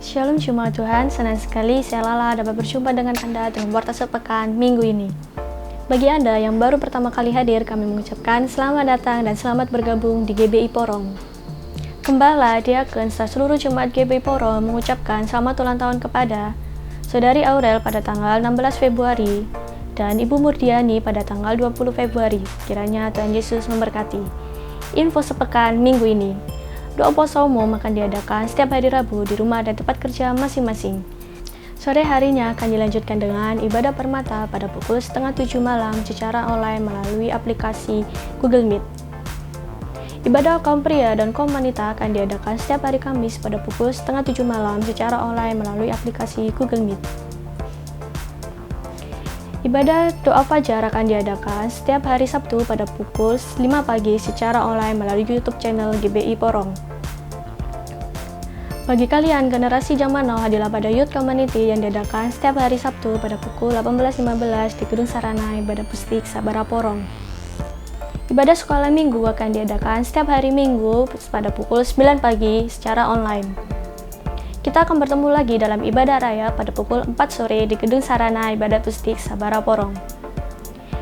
Shalom Jemaat Tuhan, senang sekali saya Lala dapat berjumpa dengan Anda dalam Warta Sepekan minggu ini. Bagi Anda yang baru pertama kali hadir, kami mengucapkan selamat datang dan selamat bergabung di GBI Porong. Gembala, diakon, serta seluruh jemaat GBI Porong mengucapkan selamat ulang tahun kepada Saudari Aurel pada tanggal 16 Februari dan Ibu Murdiani pada tanggal 20 Februari. Kiranya Tuhan Yesus memberkati. Info sepekan minggu ini. Doa puasa umum akan diadakan setiap hari Rabu di rumah dan tempat kerja masing-masing. Sore harinya akan dilanjutkan dengan ibadah permata pada pukul 6:30 malam secara online melalui aplikasi Google Meet. Ibadah kaum pria dan kaum wanita akan diadakan setiap hari Kamis pada pukul 6:30 malam secara online melalui aplikasi Google Meet. Ibadah doa fajar akan diadakan setiap hari Sabtu pada pukul 5 pagi secara online melalui YouTube channel GBI Porong. Bagi kalian generasi zaman now, hadirlah pada Youth Community yang diadakan setiap hari Sabtu pada pukul 18.15 di Gedung Sarana Ibadah Pustik Sabara Porong. Ibadah sekolah minggu akan diadakan setiap hari Minggu pada pukul 9 pagi secara online. Kita akan bertemu lagi dalam ibadah raya pada pukul 4 sore di Gedung Sarana Ibadah Pustik Sabara Porong.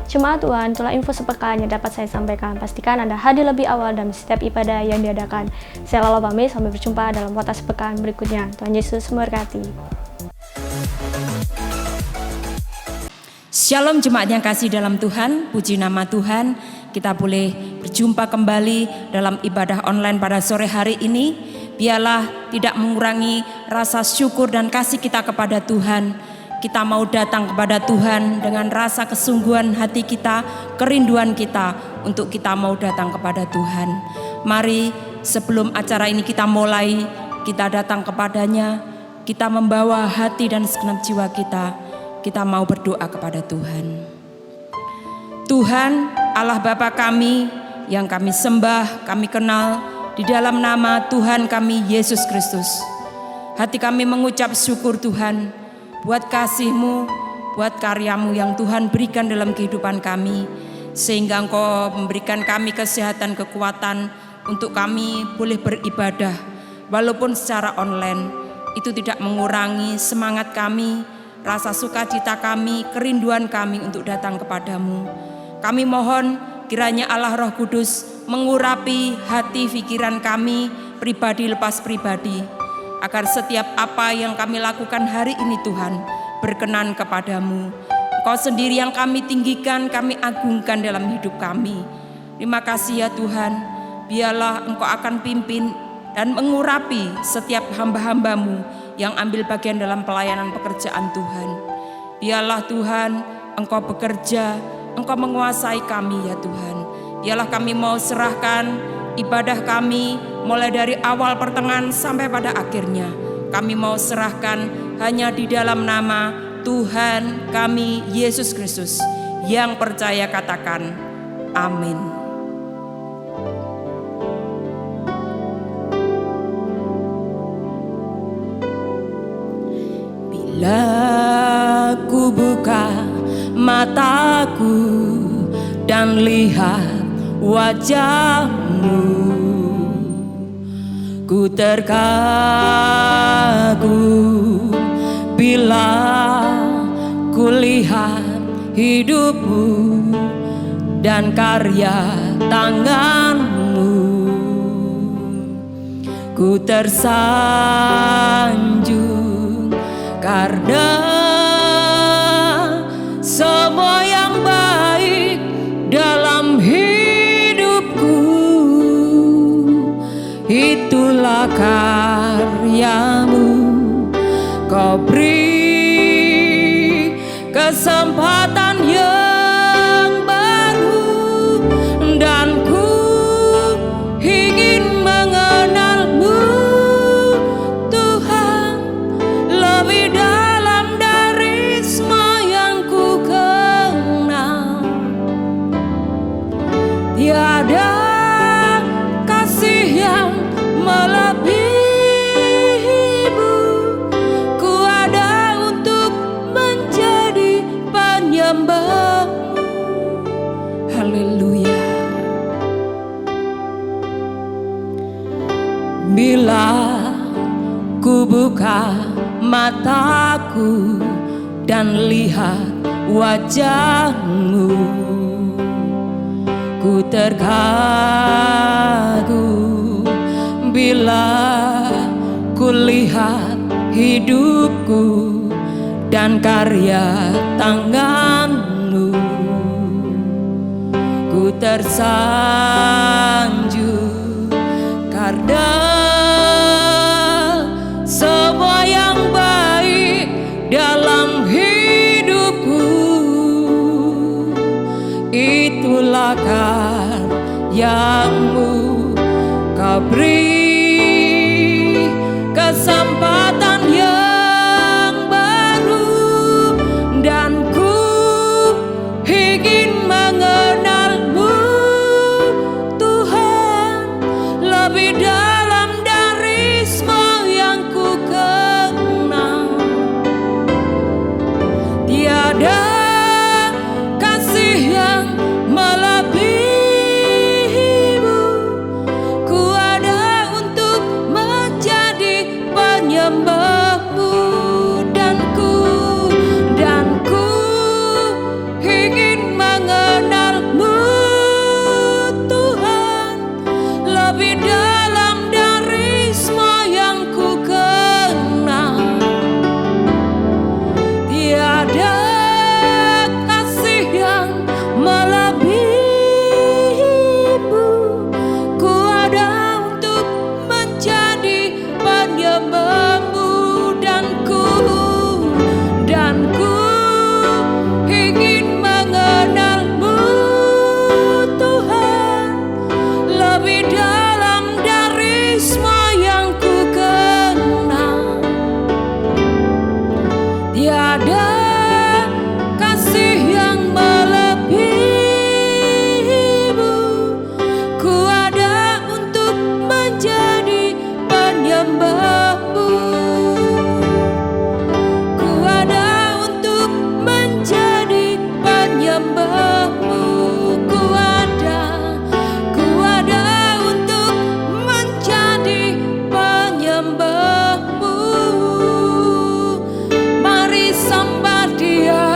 Jemaat Tuhan, itulah info sepekan yang dapat saya sampaikan. Pastikan Anda hadir lebih awal dalam setiap ibadah yang diadakan. Saya Lala pamit, sampai berjumpa dalam Warta Sepekan berikutnya. Tuhan Yesus memberkati. Shalom jemaat yang kasih dalam Tuhan, puji nama Tuhan. Kita boleh berjumpa kembali dalam ibadah online pada sore hari ini. Biarlah tidak mengurangi rasa syukur dan kasih kita kepada Tuhan. Kita mau datang kepada Tuhan dengan rasa kesungguhan hati kita, kerinduan kita untuk kita mau datang kepada Tuhan. Mari sebelum acara ini kita mulai, kita datang kepadanya, kita membawa hati dan segenap jiwa kita mau berdoa kepada Tuhan. Tuhan Allah Bapa kami yang kami sembah, kami kenal di dalam nama Tuhan kami Yesus Kristus. Hati kami mengucap syukur Tuhan buat kasih-Mu, buat karya-Mu yang Tuhan berikan dalam kehidupan kami, sehingga Engkau memberikan kami kesehatan, kekuatan untuk kami boleh beribadah walaupun secara online. Itu tidak mengurangi semangat kami, rasa sukacita kami, kerinduan kami untuk datang kepadamu. Kami mohon kiranya Allah Roh Kudus mengurapi hati pikiran kami, pribadi lepas pribadi, agar setiap apa yang kami lakukan hari ini Tuhan berkenan kepadamu. Engkau sendiri yang kami tinggikan, kami agungkan dalam hidup kami. Terima kasih ya Tuhan, biarlah Engkau akan pimpin dan mengurapi setiap hamba-hambamu yang ambil bagian dalam pelayanan pekerjaan Tuhan. Biarlah Tuhan Engkau bekerja, Engkau menguasai kami ya Tuhan. Biarlah kami mau serahkan ibadah kami mulai dari awal pertengahan sampai pada akhirnya. Kami mau serahkan hanya di dalam nama Tuhan kami Yesus Kristus. Yang percaya katakan amin. Bila ku buka mataku dan lihat wajah-Mu, ku terkagum bila ku lihat hidup-Mu dan karya tangan-Mu. Ku tersanjung karena semua yang baik dalam hidupku, itulah karya-Mu. Kau beri kesempatan yang baru dan ku ingin mengenal-Mu Tuhan lebih dalam dari semua yang ku kenal. Tiada kasih yang melebihi Ku buka mataku dan lihat wajah-Mu. Ku terkagum bila ku lihat hidupku dan karya tangan-Mu. Ku tersanjung karena semua yang baik dalam hidupku, itulah karya-Mu. Kau beri kesempatan yang baru, dan ku ingin mengenal-Mu Tuhan lebih dalam dari semua yang ku kenal. Tiada kasih yang melebihi-Mu. Ku ada untuk menjadi penyembah-Mu, dan ku ingin mengenal-Mu Tuhan lebih dalam dari semua yang ku kenal. Tiada kasih yang melebihi-Mu. Ku ada untuk menjadi penyembah-Mu, dan ku ingin mengenal-Mu Tuhan lebih dalam dari semua yang ku kenal. Tiada kasih yang melebihi-Mu. Ku ada untuk menjadi penyembah-Mu. Ku ada untuk menjadi penyembah-Mu. Ku ada untuk menjadi penyembah-Mu. Mari sembah Dia,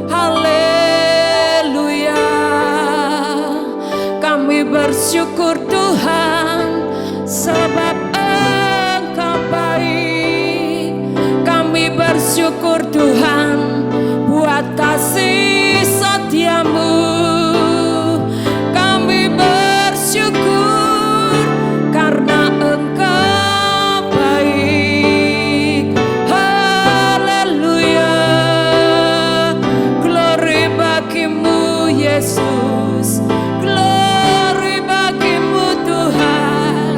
haleluya. Kami bersyukur Tuhan, sebab Engkau baik. Kami bersyukur Tuhan buat kasih setia-Mu. Kami bersyukur karena Engkau baik. Haleluya. Glory bagi-Mu Yesus. Glory bagi-Mu Tuhan.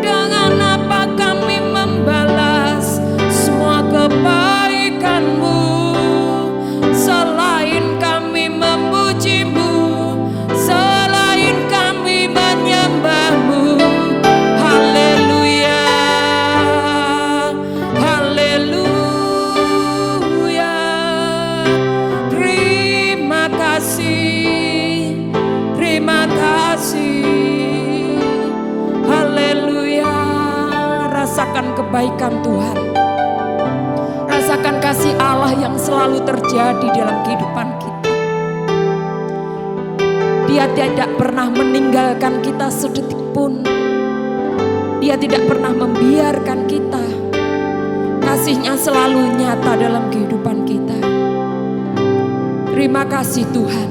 Dengan apa kami membalas semua kebaikan-Mu, selain kami memuji-Mu, selain kami menyembah-Mu. Haleluya. Haleluya. Terima kasih. Terima kasih. Haleluya. Rasakan kebaikan Tuhan. Rasakan kasih Allah yang selalu terjadi dalam kehidupan kita. Dia tidak pernah meninggalkan kita sedetik pun. Dia tidak pernah membiarkan kita. Kasih-Nya selalu nyata dalam kehidupan kita. Terima kasih Tuhan.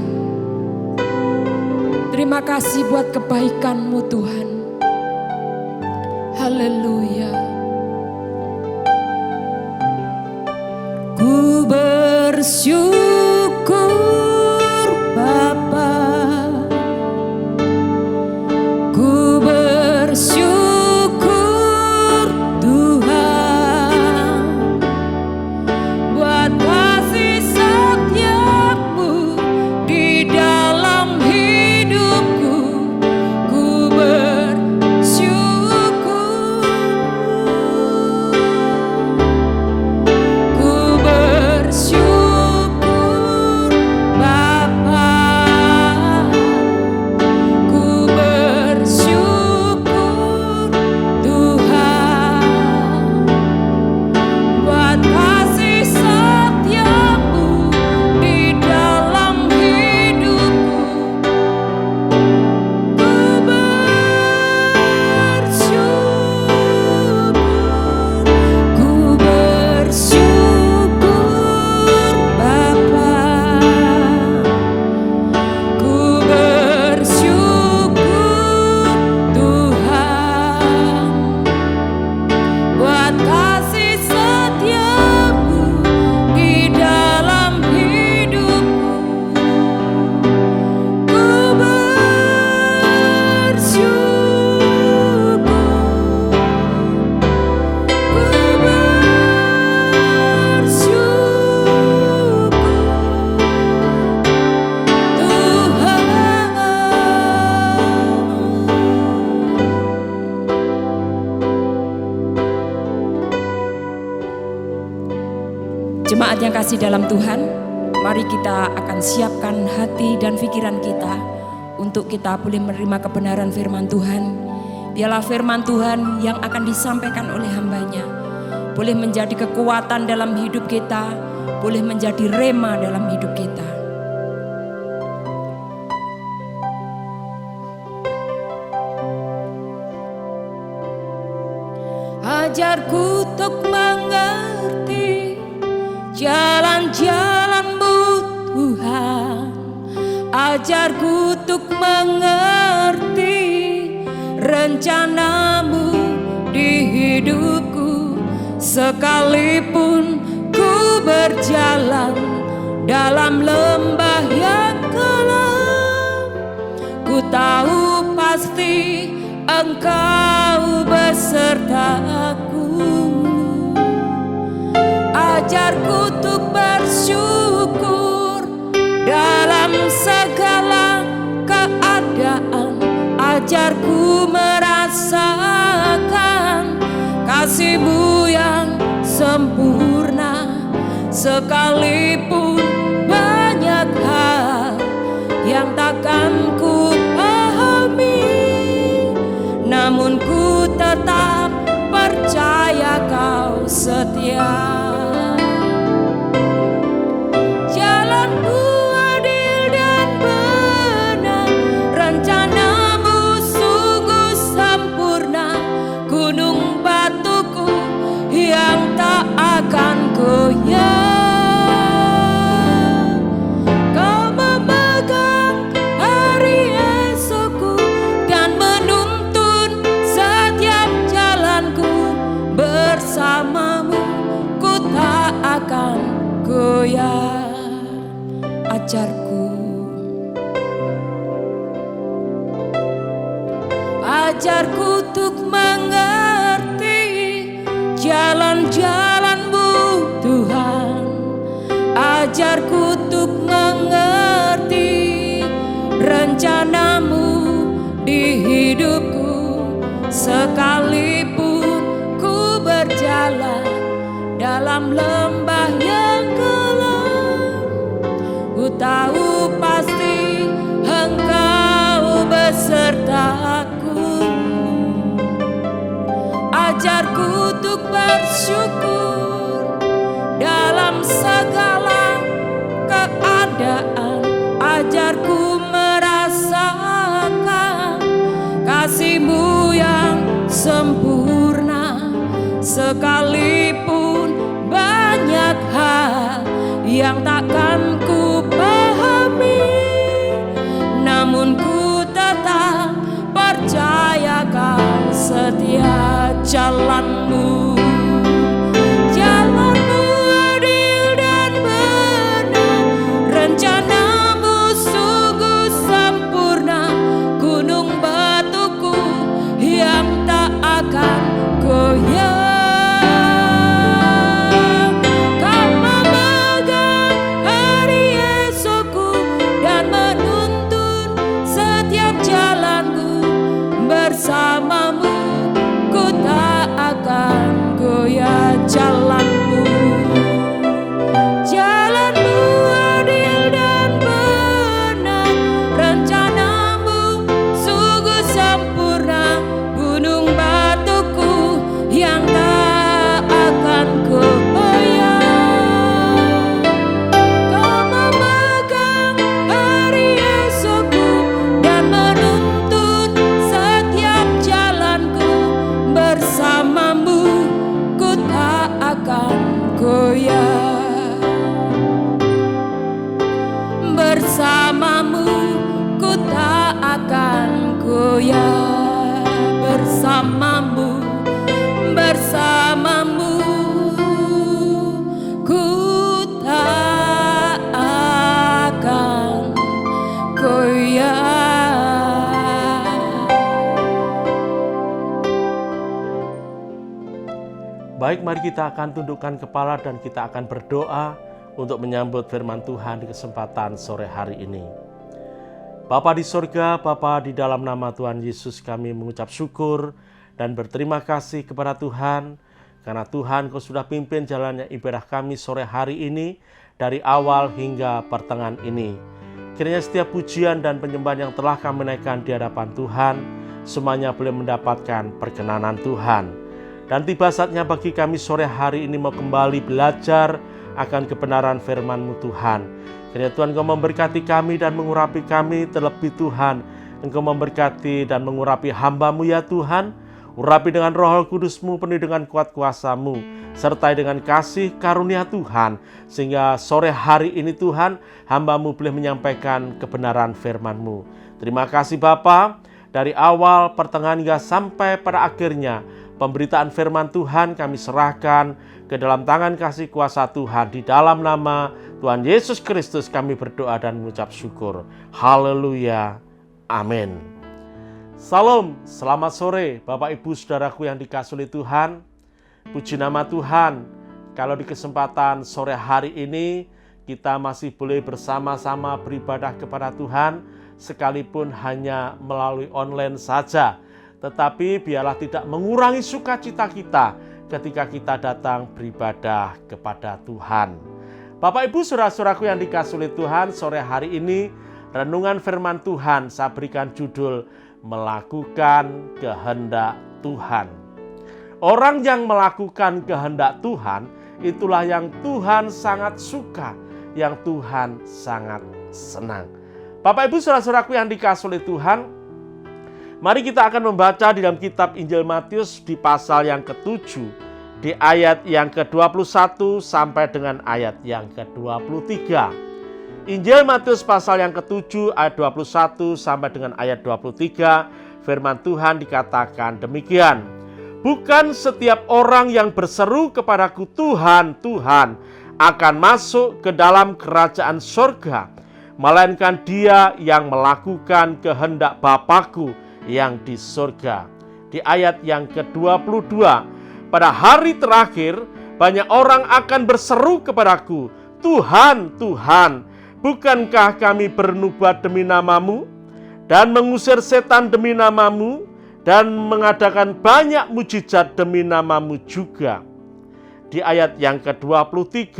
Terima kasih buat kebaikan-Mu Tuhan. Haleluya. Ku bersyukur Bapa. Ku bersyukur Tuhan buat kasih setia-Mu di dalam hidupku. Ku bersyukur. Ku bersyukur Jemaat yang kasih dalam Tuhan, mari kita akan siapkan hati dan pikiran kita untuk kita boleh menerima kebenaran firman Tuhan. Biarlah firman Tuhan yang akan disampaikan oleh hamba-Nya boleh menjadi kekuatan dalam hidup kita, boleh menjadi rema dalam hidup kita. Ajarku untuk mengerti jalan-jalan-Mu Tuhan. Ajarku untuk mengerti rencana-Mu di hidupku. Sekalipun ku berjalan dalam lembah yang kelam, ku tahu pasti Engkau besertaku. Ajarku untuk bersyukur dalam segala keadaan. Ajarku merasakan kasih-Mu yang sempurna. Sekalipun banyak hal yang takkan ku pahami, namun ku tetap percaya Kau setia. Jalan-Mu adil dan benar, rencana-Mu sungguh sempurna. Gunung batuku yang tak akan goyah. Bersamamu ku tak akan goyah. Ajarku untuk mengerti jalan-jalan-Mu Tuhan. Ajarku untuk mengerti rencana-Mu di hidupku. Sekalipun berjalan dalam lembah yang kelam, ku tahu pasti Engkau besertaku. Ajarku untuk bersyukur dalam segala keadaan. Ajarku merasakan kasih-Mu yang sempurna. Sekalipun banyak hal yang takkan ku pahami, namun ku tetap percaya Kau setia. Jalan-Mu adil dan benar, rencana-Mu sungguh sempurna. Gunung batuku yang tak akan goyah. Bersamamu ku tak akan goyah. Jalan-Mu adil dan benar, rencana-Mu sungguh sempurna. Gunung batuku yang tak akan goyah. Kau memegang hari esokku dan menuntun bersamamu ku tak akan goyah. Bersamamu ku tak akan goyah. Bersamamu ku tak akan goyah. Baik, mari kita akan tundukkan kepala dan kita akan berdoa untuk menyambut firman Tuhan di kesempatan sore hari ini. Bapa di sorga, Bapa di dalam nama Tuhan Yesus kami mengucap syukur dan berterima kasih kepada Tuhan Karena Tuhan, Kau sudah pimpin jalannya ibadah kami sore hari ini, dari awal hingga pertengahan ini. Kiranya setiap pujian dan penyembahan yang telah kami naikkan di hadapan Tuhan, semuanya boleh mendapatkan perkenanan Tuhan. Dan tiba saatnya bagi kami sore hari ini mau kembali belajar akan kebenaran firman-Mu Tuhan. Kiranya Tuhan, Kau memberkati kami dan mengurapi kami, terlebih Tuhan, Engkau memberkati dan mengurapi hamba-Mu ya Tuhan. Urapi dengan Roh Kudus-Mu, penuh dengan kuat kuasa-Mu, sertai dengan kasih karunia Tuhan, sehingga sore hari ini Tuhan, hamba-Mu boleh menyampaikan kebenaran firman-Mu. Terima kasih Bapa, dari awal, pertengahan hingga sampai pada akhirnya, pemberitaan firman Tuhan kami serahkan ke dalam tangan kasih kuasa Tuhan. Di dalam nama Tuhan Yesus Kristus kami berdoa dan mengucap syukur. Haleluya. Amin. Salam, selamat sore Bapak Ibu Saudaraku yang dikasihi Tuhan. Puji nama Tuhan, kalau di kesempatan sore hari ini kita masih boleh bersama-sama beribadah kepada Tuhan, sekalipun hanya melalui online saja. Tetapi biarlah tidak mengurangi sukacita kita ketika kita datang beribadah kepada Tuhan. Bapak Ibu Saudara-saudaraku yang dikasihi Tuhan, sore hari ini renungan firman Tuhan saya berikan judul Melakukan Kehendak Tuhan. Orang yang melakukan kehendak Tuhan, itulah yang Tuhan sangat suka, yang Tuhan sangat senang. Bapak Ibu Saudara-saudaraku yang dikasihi Tuhan, mari kita akan membaca di dalam kitab Injil Matius di pasal yang ke-7, di ayat yang ke-21 sampai dengan ayat yang ke-23. Injil Matius pasal yang ke-7 ayat 21 sampai dengan ayat 23, firman Tuhan dikatakan demikian. Bukan setiap orang yang berseru kepadaku Tuhan, Tuhan, akan masuk ke dalam kerajaan surga, melainkan dia yang melakukan kehendak Bapa-Ku yang di surga. Di ayat yang ke-22, pada hari terakhir banyak orang akan berseru kepadaku, Tuhan, Tuhan, bukankah kami bernubuat demi nama-Mu dan mengusir setan demi nama-Mu dan mengadakan banyak mujizat demi nama-Mu juga? Di ayat yang ke-23,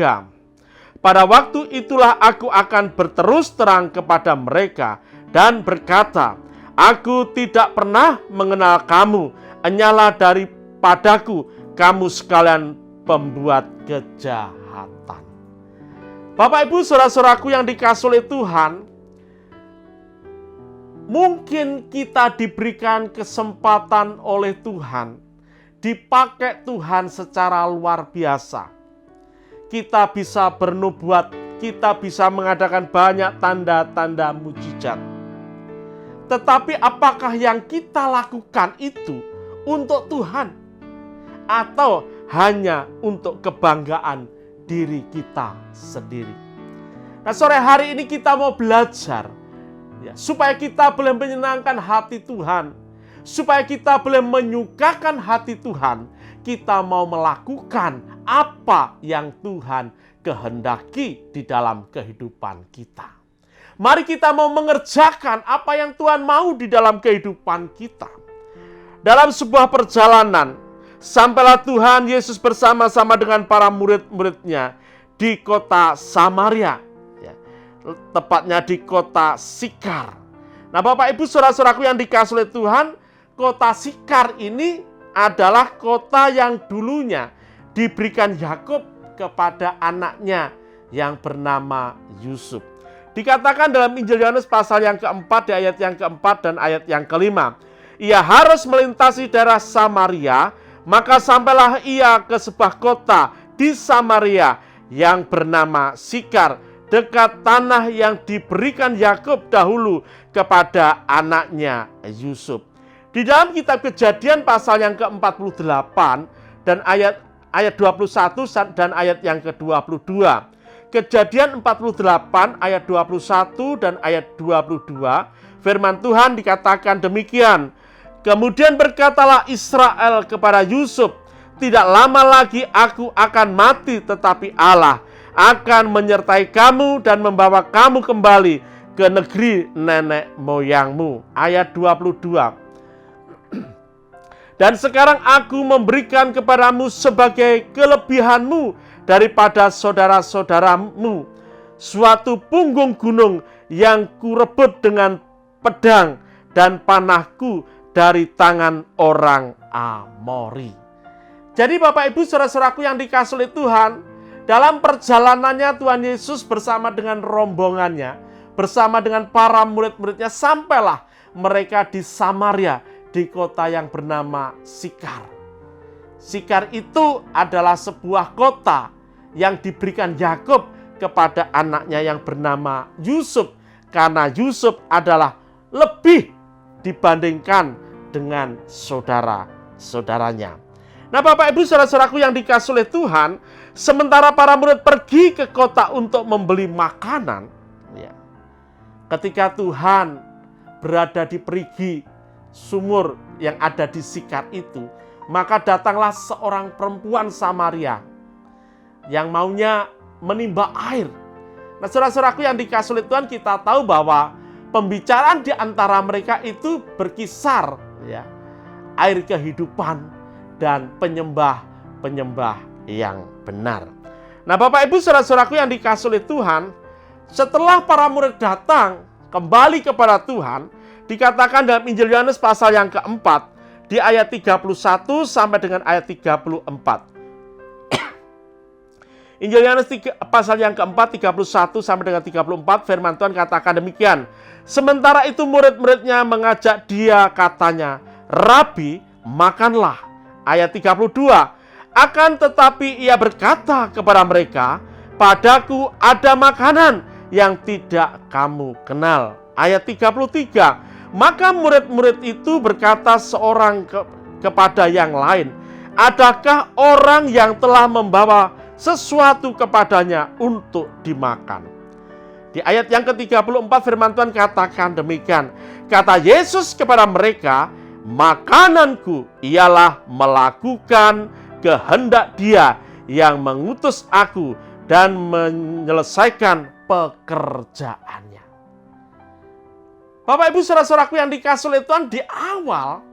pada waktu itulah aku akan berterus terang kepada mereka dan berkata, aku tidak pernah mengenal kamu, enyalah daripadaku kamu sekalian pembuat kejahatan. Bapak Ibu Saudara-saudaraku yang dikasihi Tuhan, mungkin kita diberikan kesempatan oleh Tuhan, dipakai Tuhan secara luar biasa. Kita bisa bernubuat, kita bisa mengadakan banyak tanda-tanda mujizat. Tetapi apakah yang kita lakukan itu untuk Tuhan? Atau hanya untuk kebanggaan diri kita sendiri? Nah, sore hari ini kita mau belajar ya, supaya kita boleh menyenangkan hati Tuhan, supaya kita boleh menyukakan hati Tuhan. Kita mau melakukan apa yang Tuhan kehendaki di dalam kehidupan kita. Mari kita mau mengerjakan apa yang Tuhan mau di dalam kehidupan kita. Dalam sebuah perjalanan, sampailah Tuhan Yesus bersama-sama dengan para murid-muridnya di kota Samaria, ya, tepatnya di kota Sikar. Nah, Bapak Ibu Saudara-saudaraku yang dikasihi Tuhan, kota Sikar ini adalah kota yang dulunya diberikan Yakub kepada anaknya yang bernama Yusuf. Dikatakan dalam Injil Yohanes pasal yang keempat, di ayat yang keempat dan ayat yang kelima, ia harus melintasi daerah Samaria. Maka sampailah ia ke sebuah kota di Samaria yang bernama Sikar, dekat tanah yang diberikan Yakub dahulu kepada anaknya Yusuf. Di dalam kitab Kejadian pasal yang ke-48 dan ayat 21 dan ayat yang ke-22. Kejadian 48 ayat 21 dan ayat 22, firman Tuhan dikatakan demikian. Kemudian berkatalah Israel kepada Yusuf, tidak lama lagi aku akan mati, tetapi Allah akan menyertai kamu dan membawa kamu kembali ke negeri nenek moyangmu. Ayat 22. Dan sekarang aku memberikan kepadamu sebagai kelebihanmu daripada saudara-saudaramu, suatu punggung gunung yang kurebut dengan pedang dan panahku dari tangan orang Amori. Jadi Bapak Ibu saudara-saudaraku yang dikasihi oleh Tuhan, dalam perjalanannya Tuhan Yesus bersama dengan rombongannya, bersama dengan para murid-muridnya, sampailah mereka di Samaria, di kota yang bernama Sikar. Sikar itu adalah sebuah kota yang diberikan Yakub kepada anaknya yang bernama Yusuf, karena Yusuf adalah lebih dibandingkan dengan saudara-saudaranya. Nah Bapak Ibu saudara-saudaraku yang dikasihi oleh Tuhan, sementara para murid pergi ke kota untuk membeli makanan, ya, ketika Tuhan berada di perigi sumur yang ada di Sikar itu, maka datanglah seorang perempuan Samaria yang maunya menimba air. Nah saudara-saudaraku yang dikasihi oleh Tuhan, kita tahu bahwa pembicaraan di antara mereka itu berkisar, ya, air kehidupan dan penyembah yang benar. Nah Bapak Ibu saudara-saudaraku yang dikasihi oleh Tuhan, setelah para murid datang kembali kepada Tuhan, dikatakan dalam Injil Yohanes pasal yang keempat, di ayat 31 sampai dengan ayat 34. Injil Yohanes pasal yang keempat, 31 sampai dengan 34, firman Tuhan katakan demikian. Sementara itu murid-muridnya mengajak dia, katanya, Rabi, makanlah. Ayat 32, akan tetapi ia berkata kepada mereka, padaku ada makanan yang tidak kamu kenal. Ayat 33, maka murid-murid itu berkata seorang kepada yang lain, adakah orang yang telah membawa sesuatu kepadanya untuk dimakan? Di ayat yang ke-34 firman Tuhan katakan demikian. Kata Yesus kepada mereka, makananku ialah melakukan kehendak Dia yang mengutus aku dan menyelesaikan pekerjaannya. Bapak Ibu saudara-saudaraku yang dikasihi oleh Tuhan, di awal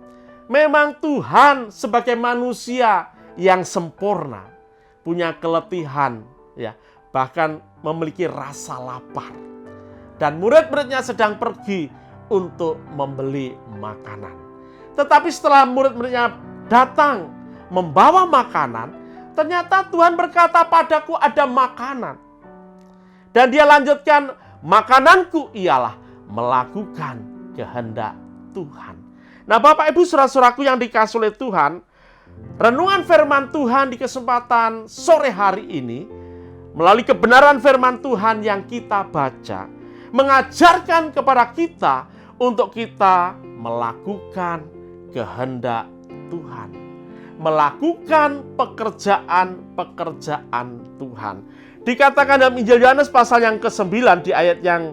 memang Tuhan sebagai manusia yang sempurna, punya keletihan, ya, bahkan memiliki rasa lapar. Dan murid-muridnya sedang pergi untuk membeli makanan. Tetapi setelah murid-muridnya datang membawa makanan, ternyata Tuhan berkata, padaku ada makanan. Dan dia lanjutkan, makananku ialah melakukan kehendak Tuhan. Nah Bapak Ibu saudara-saudaraku yang dikasihi oleh Tuhan, renungan firman Tuhan di kesempatan sore hari ini, melalui kebenaran firman Tuhan yang kita baca, mengajarkan kepada kita untuk kita melakukan kehendak Tuhan, melakukan pekerjaan-pekerjaan Tuhan. Dikatakan dalam Injil Yohanes pasal yang ke-9 di ayat yang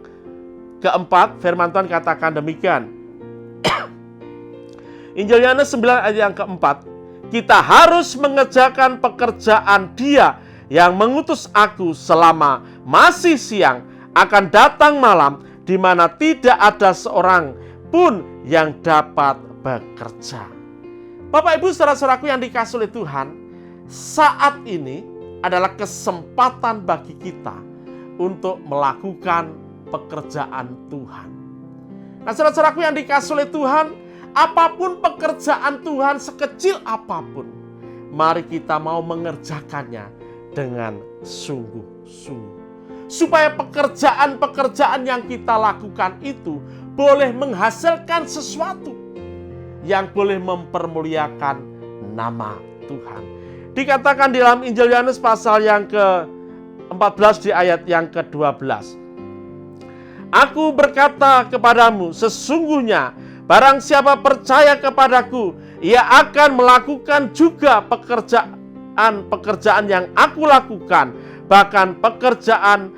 keempat, firman Tuhan katakan demikian. Injil Yohanes 9 ayat yang keempat, kita harus mengerjakan pekerjaan Dia yang mengutus aku selama masih siang, akan datang malam di mana tidak ada seorang pun yang dapat bekerja. Bapak Ibu saudara-saudaraku yang dikasihi oleh Tuhan, saat ini adalah kesempatan bagi kita untuk melakukan pekerjaan Tuhan. Nah saudara-saudaraku yang dikasihi oleh Tuhan, apapun pekerjaan Tuhan, sekecil apapun, mari kita mau mengerjakannya dengan sungguh-sungguh. Supaya pekerjaan-pekerjaan yang kita lakukan itu boleh menghasilkan sesuatu yang boleh mempermuliakan nama Tuhan. Dikatakan di dalam Injil Yohanes pasal yang ke-14 di ayat yang ke-12. Aku berkata kepadamu, sesungguhnya barang siapa percaya kepadaku, ia akan melakukan juga pekerjaan yang aku lakukan, bahkan pekerjaan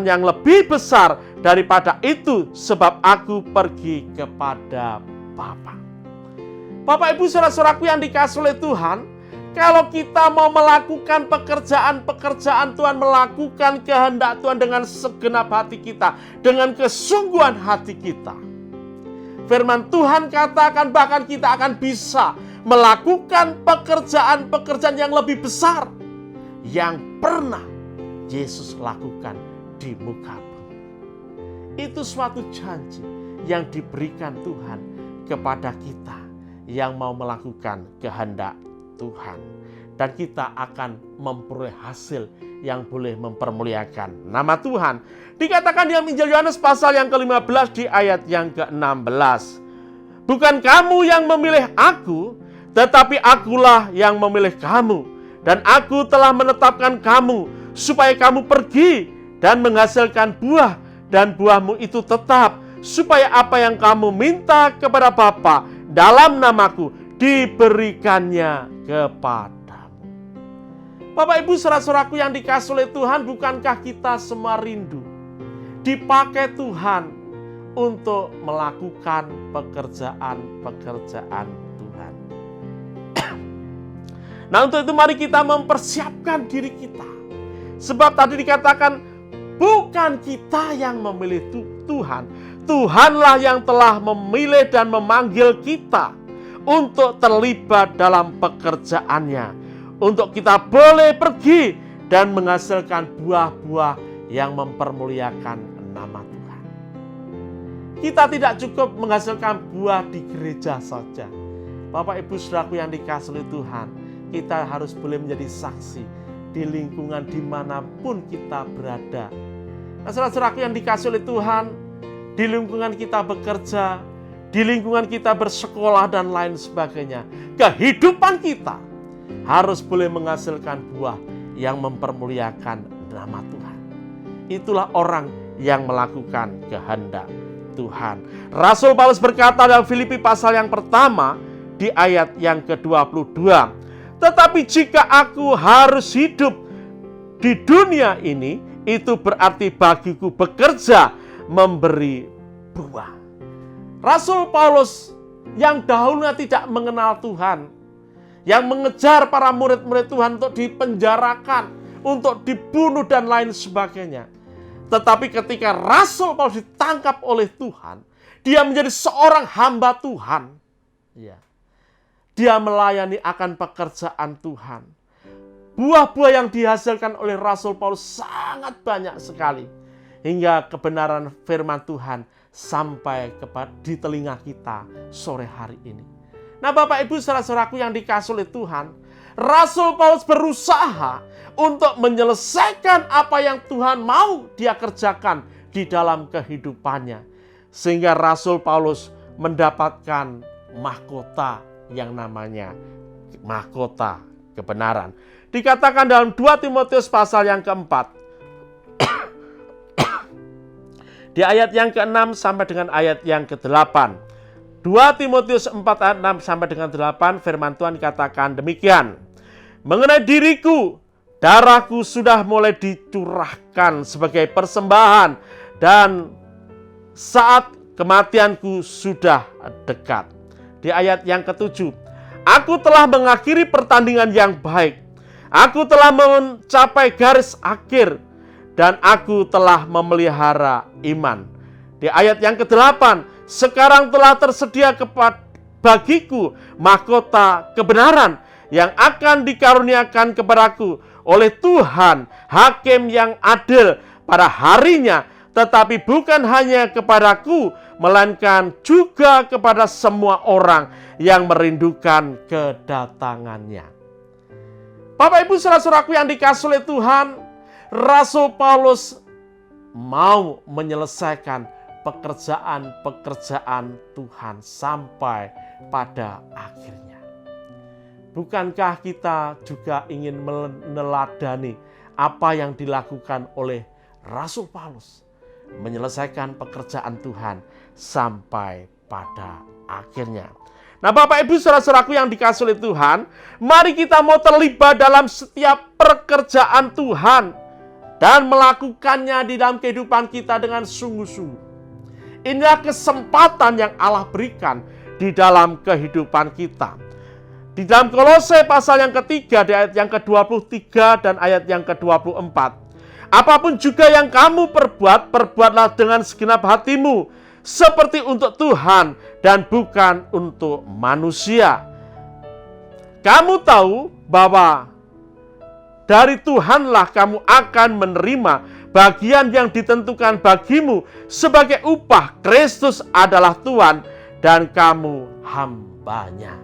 yang lebih besar daripada itu, sebab aku pergi kepada Bapa. Bapak Ibu saudara-saudaraku yang dikasihi oleh Tuhan, kalau kita mau melakukan pekerjaan-pekerjaan Tuhan, melakukan kehendak Tuhan dengan segenap hati kita, dengan kesungguhan hati kita, firman Tuhan katakan bahkan kita akan bisa melakukan pekerjaan-pekerjaan yang lebih besar yang pernah Yesus lakukan di muka bumi. Itu suatu janji yang diberikan Tuhan kepada kita yang mau melakukan kehendak Tuhan. Dan kita akan memperoleh hasil yang boleh mempermuliakan nama Tuhan. Dikatakan dalam Injil Yohanes pasal yang ke-15 di ayat yang ke-16. Bukan kamu yang memilih aku, tetapi akulah yang memilih kamu. Dan aku telah menetapkan kamu supaya kamu pergi dan menghasilkan buah. Dan buahmu itu tetap, supaya apa yang kamu minta kepada Bapa dalam namaku diberikannya kepadamu. Bapak Ibu saudara-saudaraku yang dikasihi oleh Tuhan, bukankah kita semua rindu dipakai Tuhan untuk melakukan pekerjaan-pekerjaan Tuhan? Nah, untuk itu mari kita mempersiapkan diri kita. Sebab tadi dikatakan bukan kita yang memilih Tuhan. Tuhanlah yang telah memilih dan memanggil kita untuk terlibat dalam pekerjaannya. Untuk kita boleh pergi dan menghasilkan buah-buah yang mempermuliakan nama Tuhan. Kita tidak cukup menghasilkan buah di gereja saja. Bapak Ibu saudaraku yang dikasihi Tuhan, kita harus boleh menjadi saksi di lingkungan dimanapun kita berada. Nah, saudara-saudaraku yang dikasihi oleh Tuhan, di lingkungan kita bekerja, di lingkungan kita bersekolah dan lain sebagainya, kehidupan kita harus boleh menghasilkan buah yang mempermuliakan nama Tuhan. Itulah orang yang melakukan kehendak Tuhan. Rasul Paulus berkata dalam Filipi pasal yang pertama di ayat yang ke-22, tetapi jika aku harus hidup di dunia ini, itu berarti bagiku bekerja memberi buah. Rasul Paulus yang dahulunya tidak mengenal Tuhan, yang mengejar para murid-murid Tuhan untuk dipenjarakan, untuk dibunuh dan lain sebagainya. Tetapi ketika Rasul Paulus ditangkap oleh Tuhan, dia menjadi seorang hamba Tuhan. Ya. Dia melayani akan pekerjaan Tuhan. Buah-buah yang dihasilkan oleh Rasul Paulus sangat banyak sekali. Hingga kebenaran firman Tuhan sampai di telinga kita sore hari ini. Nah, Bapak Ibu saudara-saudaraku yang dikasihi oleh Tuhan, Rasul Paulus berusaha untuk menyelesaikan apa yang Tuhan mau dia kerjakan di dalam kehidupannya. Sehingga Rasul Paulus mendapatkan mahkota yang namanya mahkota kebenaran. Dikatakan dalam 2 Timotius pasal yang keempat, di ayat yang ke-6 sampai dengan ayat yang ke-8. 2 Timotius 4 ayat 6 sampai dengan 8, firman Tuhan dikatakan demikian. Mengenai diriku, darahku sudah mulai dicurahkan sebagai persembahan dan saat kematianku sudah dekat. Di ayat yang ke-7, aku telah mengakhiri pertandingan yang baik. Aku telah mencapai garis akhir dan aku telah memelihara iman. Di ayat yang ke-8, sekarang telah tersedia bagiku mahkota kebenaran yang akan dikaruniakan kepadaku oleh Tuhan, hakim yang adil pada harinya, tetapi bukan hanya kepadaku, melainkan juga kepada semua orang yang merindukan kedatangannya. Bapak Ibu saudara-saudaraku yang dikasihi oleh Tuhan, Rasul Paulus mau menyelesaikan pekerjaan-pekerjaan Tuhan sampai pada akhirnya. Bukankah kita juga ingin meneladani apa yang dilakukan oleh Rasul Paulus, menyelesaikan pekerjaan Tuhan sampai pada akhirnya. Nah, Bapak Ibu saudara-saudaraku yang dikasihi oleh Tuhan, mari kita mau terlibat dalam setiap pekerjaan Tuhan dan melakukannya di dalam kehidupan kita dengan sungguh-sungguh. Inilah kesempatan yang Allah berikan di dalam kehidupan kita. Di dalam Kolose pasal yang ketiga, di ayat yang ke-23 dan ayat yang ke-24. Apapun juga yang kamu perbuat, perbuatlah dengan segenap hatimu, seperti untuk Tuhan dan bukan untuk manusia. kamu tahu bahwa dari Tuhanlah kamu akan menerima bagian yang ditentukan bagimu sebagai upah. Kristus adalah Tuhan dan kamu hambanya.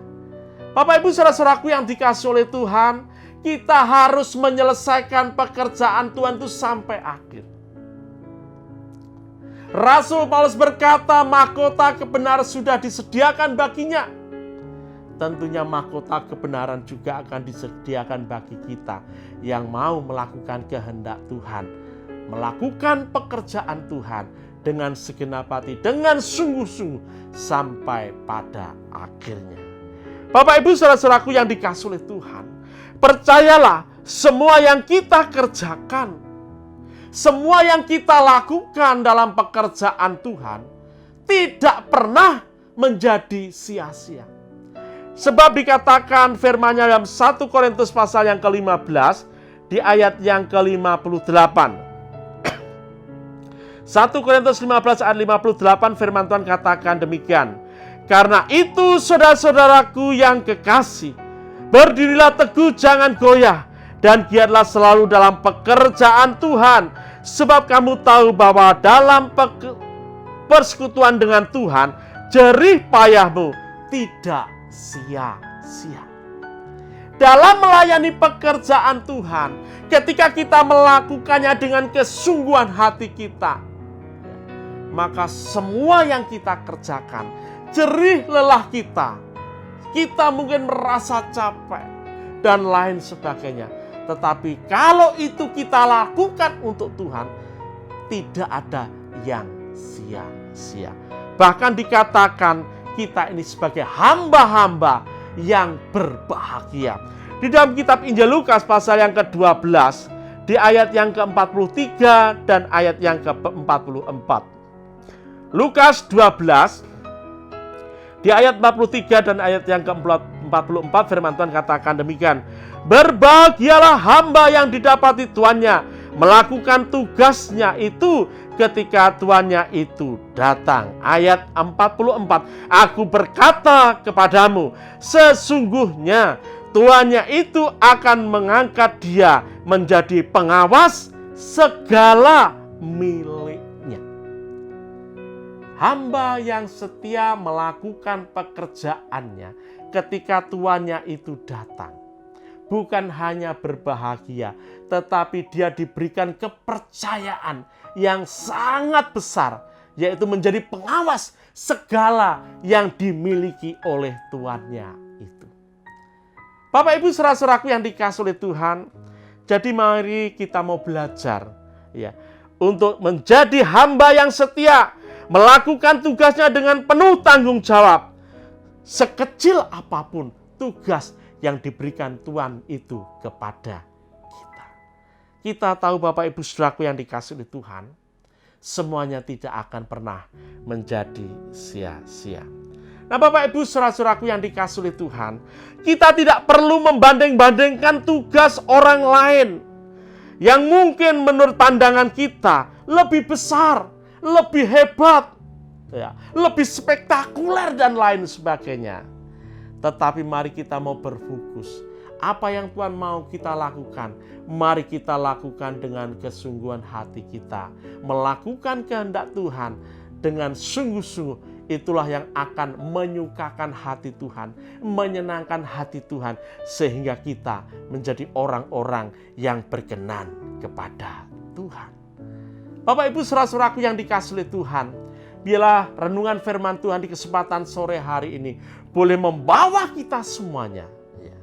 Bapak Ibu saudara-saudaraku yang dikasihi oleh Tuhan, kita harus menyelesaikan pekerjaan Tuhan itu sampai akhir. Rasul Paulus berkata, mahkota kebenaran sudah disediakan baginya. Tentunya mahkota kebenaran juga akan disediakan bagi kita yang mau melakukan kehendak Tuhan, melakukan pekerjaan Tuhan dengan segenap hati, dengan sungguh-sungguh sampai pada akhirnya. Bapak Ibu saudara-saudaraku yang dikasihi oleh Tuhan, percayalah semua yang kita kerjakan, semua yang kita lakukan dalam pekerjaan Tuhan tidak pernah menjadi sia-sia. Sebab dikatakan firman-Nya dalam 1 Korintus pasal yang ke-15 di ayat yang ke-58. 1 Korintus 15 ayat 58 firman Tuhan katakan demikian. Karena itu saudara-saudaraku yang kekasih, berdirilah teguh, jangan goyah, dan giatlah selalu dalam pekerjaan Tuhan. Sebab kamu tahu bahwa dalam persekutuan dengan Tuhan, jerih payahmu tidak sia-sia. Dalam melayani pekerjaan Tuhan, ketika kita melakukannya dengan kesungguhan hati kita, maka semua yang kita kerjakan, jerih lelah kita mungkin merasa capek dan lain sebagainya. Tetapi kalau itu kita lakukan untuk Tuhan, tidak ada yang sia-sia. Bahkan dikatakan kita ini sebagai hamba-hamba yang berbahagia. Di dalam kitab Injil Lukas pasal yang ke-12, di ayat yang ke-43 dan ayat yang ke-44. Lukas 12, di ayat 43 dan ayat yang ke-44 firman Tuhan katakan demikian. Berbahagialah hamba yang didapati tuannya melakukan tugasnya itu ketika tuannya itu datang. Ayat 44. Aku berkata kepadamu, sesungguhnya tuannya itu akan mengangkat dia menjadi pengawas segala miliknya. Hamba yang setia melakukan pekerjaannya ketika tuannya itu datang. Bukan hanya berbahagia, tetapi dia diberikan kepercayaan yang sangat besar, yaitu menjadi pengawas segala yang dimiliki oleh tuannya itu. Bapak Ibu saudara-saudaraku yang dikasihi oleh Tuhan, jadi mari kita mau belajar ya untuk menjadi hamba yang setia, melakukan tugasnya dengan penuh tanggung jawab. Sekecil apapun tugas yang diberikan Tuhan itu kepada kita. Kita tahu Bapak Ibu saudaraku yang dikasihi oleh Tuhan, semuanya tidak akan pernah menjadi sia-sia. Nah Bapak Ibu saudara-saudaraku yang dikasihi oleh Tuhan, kita tidak perlu membanding-bandingkan tugas orang lain yang mungkin menurut pandangan kita lebih besar, lebih hebat, ya, lebih spektakuler dan lain sebagainya. Tetapi mari kita mau berfokus. Apa yang Tuhan mau kita lakukan, mari kita lakukan dengan kesungguhan hati kita. Melakukan kehendak Tuhan dengan sungguh-sungguh, itulah yang akan menyukakan hati Tuhan, menyenangkan hati Tuhan, sehingga kita menjadi orang-orang yang berkenan kepada Tuhan. Bapak Ibu saudara-saudaraku yang dikasihi oleh Tuhan, biarlah renungan firman Tuhan di kesempatan sore hari ini boleh membawa kita semuanya ya,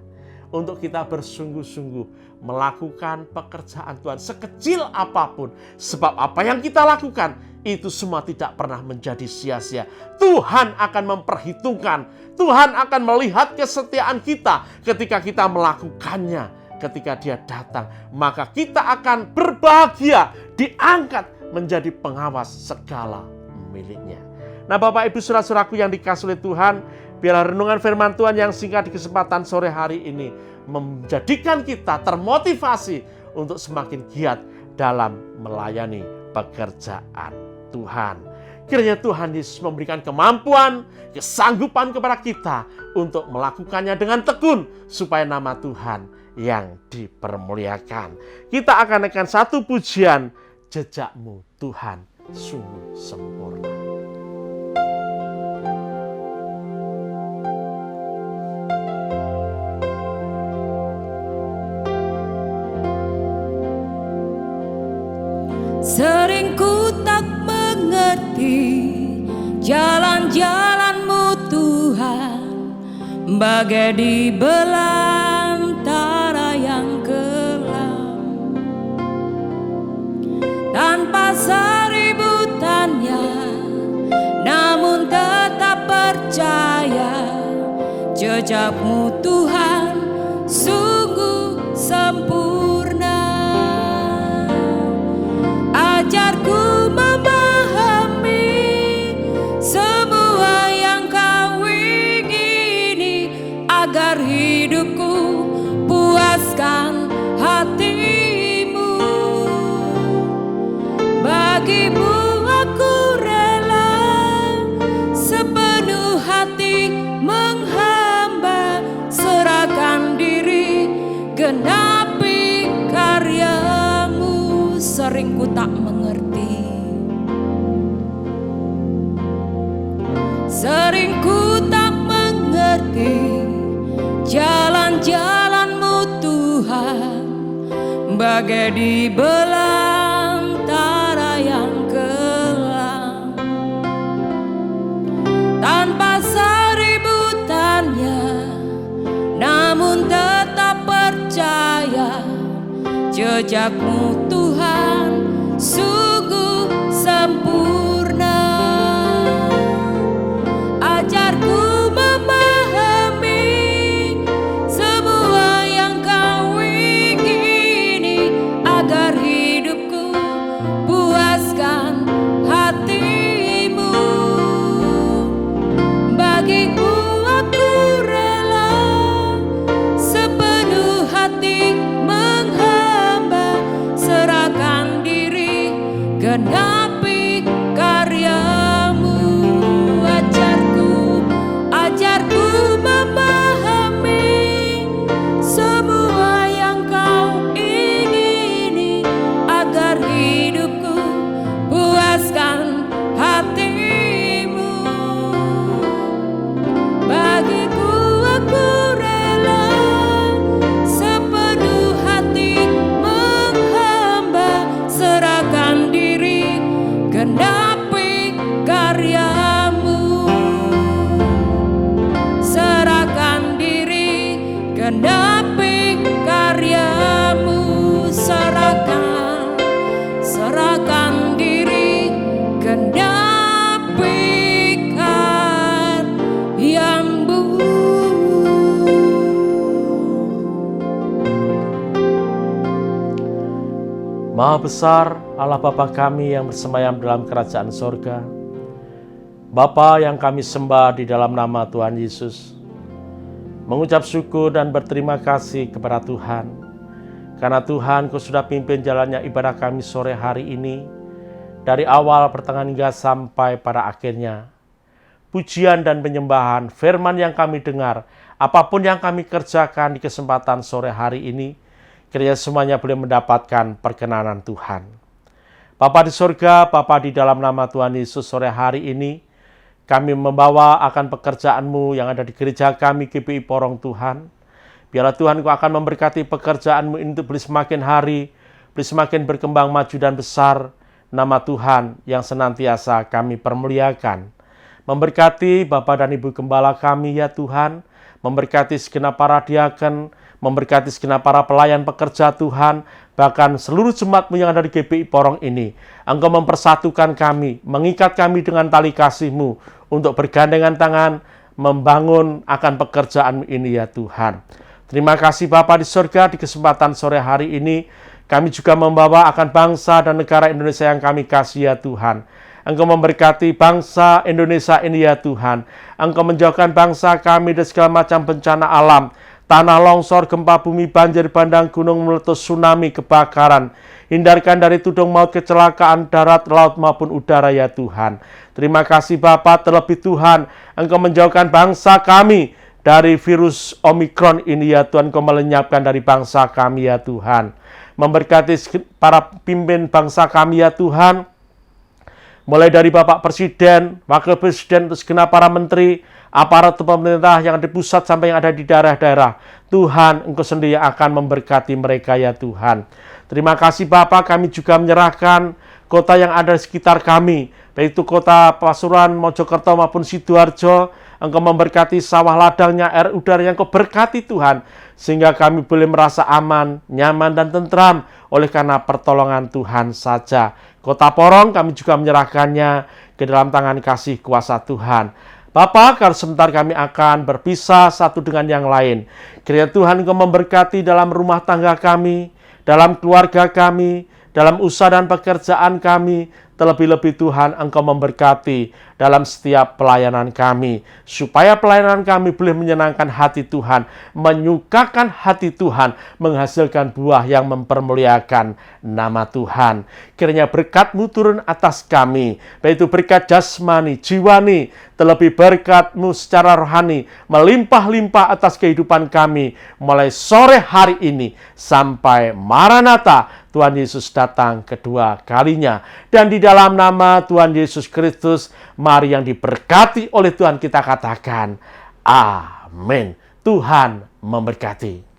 untuk kita bersungguh-sungguh melakukan pekerjaan Tuhan sekecil apapun. Sebab apa yang kita lakukan itu semua tidak pernah menjadi sia-sia. Tuhan akan memperhitungkan, Tuhan akan melihat kesetiaan kita ketika kita melakukannya. Ketika Dia datang, maka kita akan berbahagia, diangkat menjadi pengawas segala miliknya. Nah Bapak Ibu saudara-saudaraku yang dikasihi oleh Tuhan, biarlah renungan firman Tuhan yang singkat di kesempatan sore hari ini menjadikan kita termotivasi untuk semakin giat dalam melayani pekerjaan Tuhan. Kiranya Tuhan Yesus memberikan kemampuan, kesanggupan kepada kita untuk melakukannya dengan tekun, supaya nama Tuhan yang dipermuliakan. Kita akan naikkan satu pujian, Jejakmu Tuhan sungguh sempurna. Sering ku tak mengerti jalan-jalan-Mu Tuhan, bagai di belantara yang kelam, tanpa seributannya, namun tetap percaya jejak-Mu Tuhan sungguh sempurna. Ajarku memahami semua yang Kau ingini, agar hidupku puaskan hati-Mu. Bagimu aku rela sepenuh hati menghamba, serahkan diri, genapi karya-Mu. Sering ku tak mengerti, sering ku tak mengerti jalan-jalan-Mu Tuhan, bagai di belantara yang kelam, tanpa seributannya, namun tetap percaya jejak-Mu Tuhan sungguh sempurna. Ajarku memahami semua yang Kau ingini, agar hidupku puaskan hati-Mu. Bagimu aku rela sepenuh hati menghamba, serahkan diri, genapi karya-Mu. Ajarku memahami semua yang Kau ingini, agar hidupku puaskan hati-Mu. Bagiku aku rela sepenuh hati menghamba, serahkan diri, genapi karya-Mu. Serahkan diri, genapi karya-Mu. Serahkan diri, genapi karya-Mu. Maha besar Allah Bapa kami yang bersemayam dalam kerajaan sorga, Bapa yang kami sembah di dalam nama Tuhan Yesus, mengucap syukur dan berterima kasih kepada Tuhan, karena Tuhan Kau sudah pimpin jalannya ibadah kami sore hari ini, dari awal pertengahan hingga sampai pada akhirnya. Pujian dan penyembahan, firman yang kami dengar, apapun yang kami kerjakan di kesempatan sore hari ini, kiranya semuanya boleh mendapatkan perkenanan Tuhan. Bapa di surga, Bapa di dalam nama Tuhan Yesus, sore hari ini kami membawa akan pekerjaan-Mu yang ada di gereja kami GBI Porong Tuhan. Biarlah Tuhan Kau akan memberkati pekerjaan-Mu ini untuk boleh semakin hari, boleh semakin berkembang maju dan besar. Nama Tuhan yang senantiasa kami permuliakan. Memberkati Bapak dan Ibu Gembala kami ya Tuhan, memberkati segenap para diaken, memberkati segenap para pelayan pekerja Tuhan, bahkan seluruh jemaat-Mu yang ada di GBI Porong ini. Engkau mempersatukan kami, mengikat kami dengan tali kasih-Mu, untuk bergandengan tangan, membangun akan pekerjaan ini ya Tuhan. Terima kasih Bapa di surga, di kesempatan sore hari ini, kami juga membawa akan bangsa dan negara Indonesia yang kami kasih ya Tuhan. Engkau memberkati bangsa Indonesia ini ya Tuhan. Engkau menjauhkan bangsa kami dari segala macam bencana alam, tanah longsor, gempa bumi, banjir bandang, gunung meletus, tsunami, kebakaran. Hindarkan dari tudung maut, kecelakaan darat, laut maupun udara ya Tuhan. Terima kasih Bapa, terlebih Tuhan, Engkau menjauhkan bangsa kami dari virus Omikron ini ya Tuhan. Engkau melenyapkan dari bangsa kami ya Tuhan. Memberkati para pimpin bangsa kami ya Tuhan. Mulai dari Bapak Presiden, Wakil Presiden, segenap para menteri, aparatur pemerintah yang di pusat sampai yang ada di daerah-daerah. Tuhan, Engkau sendiri yang akan memberkati mereka ya Tuhan. Terima kasih Bapak, kami juga menyerahkan kota yang ada di sekitar kami, baik itu kota Pasuruan, Mojokerto maupun Sidoarjo. Engkau memberkati sawah ladangnya, air udara yang Engkau berkati Tuhan, sehingga kami boleh merasa aman, nyaman, dan tentram oleh karena pertolongan Tuhan saja. Kota Porong kami juga menyerahkannya ke dalam tangan kasih kuasa Tuhan. Bapa, kalau sebentar kami akan berpisah satu dengan yang lain. Kiranya Tuhan Engkau memberkati dalam rumah tangga kami, dalam keluarga kami, dalam usaha dan pekerjaan kami. Terlebih-lebih Tuhan, Engkau memberkati dalam setiap pelayanan kami, supaya pelayanan kami boleh menyenangkan hati Tuhan, menyukakan hati Tuhan, menghasilkan buah yang mempermuliakan nama Tuhan. Kiranya berkat-Mu turun atas kami, baik itu berkat jasmani, jiwani, terlebih berkat-Mu secara rohani, melimpah-limpah atas kehidupan kami, mulai sore hari ini sampai Maranatha, Tuhan Yesus datang kedua kalinya. Dan di dalam nama Tuhan Yesus Kristus, mari yang diberkati oleh Tuhan kita katakan, amin. Tuhan memberkati.